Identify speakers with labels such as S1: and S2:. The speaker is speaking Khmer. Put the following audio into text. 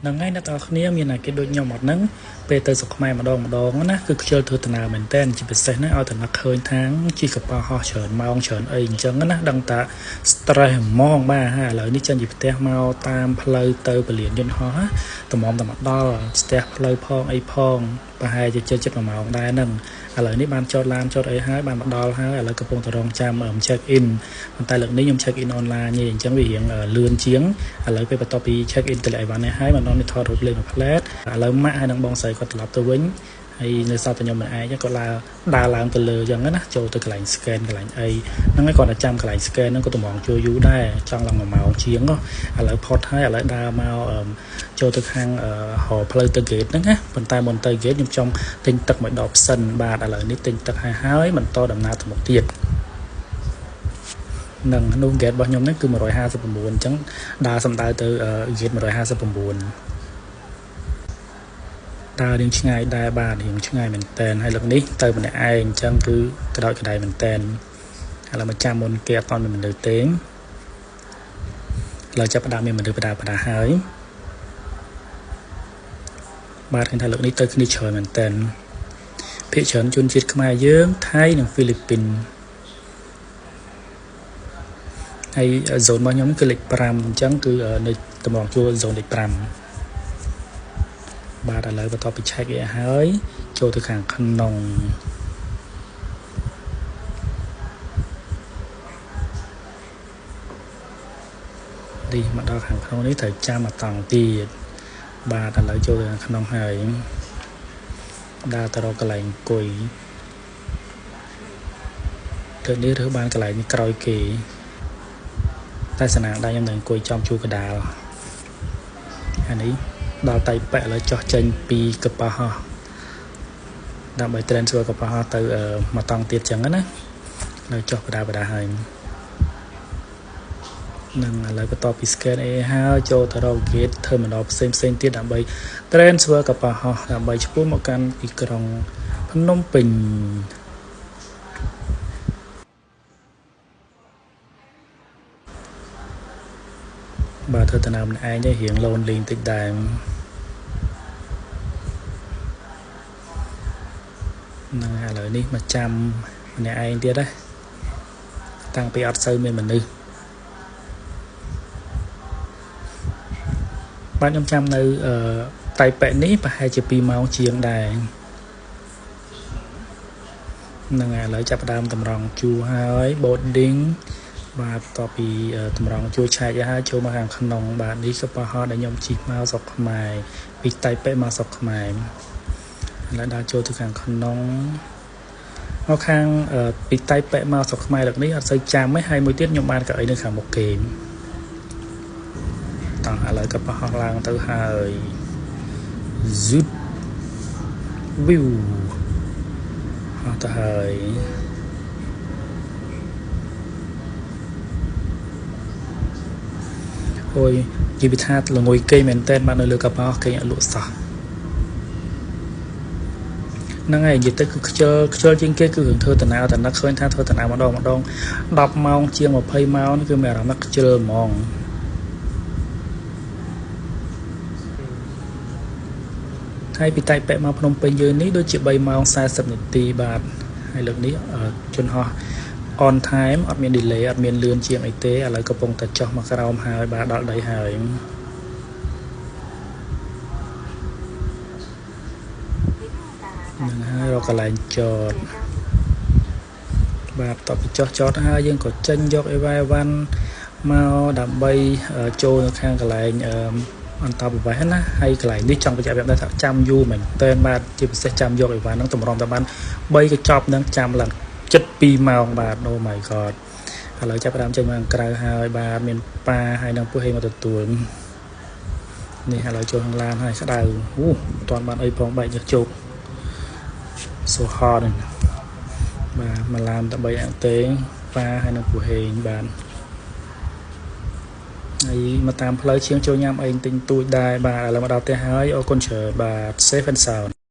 S1: Nâng ngay nó tao khía miền này cái đôi nhau một nắng về tới sọc mai mà đòn á cứ chơi thưa tận nào mình tên chỉ biết say nó ao tận nó khơi tháng chỉ gặp bao ho chởn mau chởn ấy chẳng á đăng tạ stress mong ba ha lợi ní chân chỉ biết mau tam play tới bờ liền dân hóa tầm mong tầm mặt đo stress play phong ấy phong và hai chơi chết mà màu đai nâng lợi ní ban cho lan cho ấy hai ban mặt đo hai lợi cái phong tờ rong cham ở check in còn tay lượng ní nhung check in online như chẳng vì hiện lươn chiếng lợi cái bắt topi check in từ lạiวันnày hai mà nó thọ rồi lên một plate lợi mã hai đang bong sấy còn tập tôi vĩnh hay nơi sau tụi nhau mình ai chắc có là đa làm từ lừa dần á cho từ cái lạnh scan cái lạnh ấy nó mới còn là trăm cái lạnh scan nó có tụi mòn cho vú đây trong lòng màu chiến đó lợi pot hay lợi đa màu cho từ hàng họ play từ gate đó á bàn tay bàn tay gate trong tinh tật mọi đọc sân ba đã lợi nít tinh tật hai hái mình to đầm na từ một tiệt nâng nung gate bao nhiêu nó cứ 159ចឹងដើរសំដៅទៅ gate 159ដើររៀងឆ្ងាយដែរបាទរៀងឆ្ងាយមែនតែនហើយលើកនេះទៅម្នាក់ឯងអញ្ចឹងគឺក្តោចក្តៅមែនតែនឥឡូវមកចាំមុនគេអត់មានមនុស្សទេឥឡូវចាប់ផ្ដើមមានមនុស្សបដាហើយបាទឃើញថាលើកនេះទៅគ្នាច្រើនមែនតែនភាគច្រើនជនជាតិខ្មែរយើងថៃនិងហ្វីលីពីនហើយ zone របស់ខ្ញុំគឺលេខ5អញ្ចឹងគឺនៅតម្រងជួរ zone លេខ5បាទឥឡូវបន្ទាប់ពី check វាហើយចូលទៅខាងក្នុងនេះមកដល់ខាងក្នុងនេះត្រូវចាំមកតង់ទៀតបាទឥឡូវចូលទៅខាងក្នុងហើយដើរទៅរកកន្លែងអង្គុយទៅនេះរើសបានកន្លែងនេះក្រោយគេតែស្នាងដៃខ្ញុំនឹងអង្គុយចំជួរកដាលអានេះដល់តៃប៉ែឥឡូវចោះចេញពីកប៉ាល់ហោះដើម្បី transfer កប៉ាល់ហោះទៅមកតង់ទៀតចឹងណានៅចោះបដាហើយនឹងឥឡូវបន្ទាប់ពី scan អីហើយចូលទៅរក gate terminal ផ្សេងទៀតដើម្បី transfer កប៉ាល់ហោះដើម្បីឆ្ពោះមកកាន់ទីក្រុងភ្នំពេញបាទធ្វើដំណើរម្នាក់ឯងទៅរៀង lonely បន្តិចដែរនឹងឥឡូវនេះមកចាំម្នាក់ឯងទៀតណាតាំងពីអត់សូវមានមនុស្សបាទខ្ញុំចាំនៅតៃប៉ែនេះប្រហែលជា2ម៉ោងជាងដែរនឹងឥឡូវចាប់ផ្ដើមតម្រង់ជួរហើយ boarding បាទតពីតម្រង់ជួរឆែកហើយចូលមកខាងក្នុងបាទនេះក៏ប៉ះហោះដែលខ្ញុំជិះមកស្រុកខ្មែរពីតៃប៉ែមកស្រុកខ្មែរឥឡូវដល់ចូលទៅខាងក្នុងមកខាងពីតៃប៉ែមកស្រុកខ្មែរលើកនេះអត់សូវចាំទេហើយមួយទៀតខ្ញុំបានកៅអីនៅខាងមុខគេតោះឥឡូវក៏ប៉ះហោះឡើងទៅហើយ zoot view ហោះទៅហើយអូយនិយាយថាល្ងុយគេមែនតើបាននៅលើកប៉ាល់គេអត់លក់សោះហ្នឹងហើយនិយាយទៅគឺខ្ជិលជាងគេគឺរឿងធ្វើដំណើរតែនឹកឃើញថាធ្វើដំណើរម្ដង10ម៉ោងជាង20ម៉ោងគឺមានអារម្មណ៍ថាខ្ជិលហ្មងហើយពីតៃប៉ែមកភ្នំពេញយើងនេះដូចជា3ម៉ោង40នាទីបាទហើយលើកនេះជនហោះon time អត់មាន delay អត់មានលឿនជាងអីទេឥឡូវកំពុងតែចុះមកក្រោមហើយបាទដល់ដីហើយនឹងហើយរកកន្លែងចតបាទតបពីចតហើយយើងក៏ចេញយកអីវ៉ាវ៉ាន់មកដើម្បីចូលនៅខាងកន្លែងអន្តរប្រវេសន៍ណាហើយកន្លែងនេះចង់បញ្ជាក់ប្រាប់ថាចាំយូរមែនតើបាទជាពិសេសចាំយកអីវ៉ាន់ហ្នឹងតម្រុំតែបាន3កញ្ចប់ហ្នឹងចាំឡើង7ម៉ោងបាទ Oh my god ឥឡូវចាប់ផ្ដើមចេញមកក្រៅហើយបាទមានប៉ាហើយនឹងពូហេមកទទួលនេះឥឡូវចូលខាងឡានហើយក្តៅអូមិនទាន់បានអីផងបែកយកជោគ so hard បាទមកឡានតែ3អង្គទេប៉ាហើយនឹងពូហេបាទហើយមកតាមផ្លូវជាងចូលញ៉ាំអីទិញទួយដែរបាទឥឡូវមកដល់ផ្ទះហើយអរគុណច្រើនបាទ safe and sound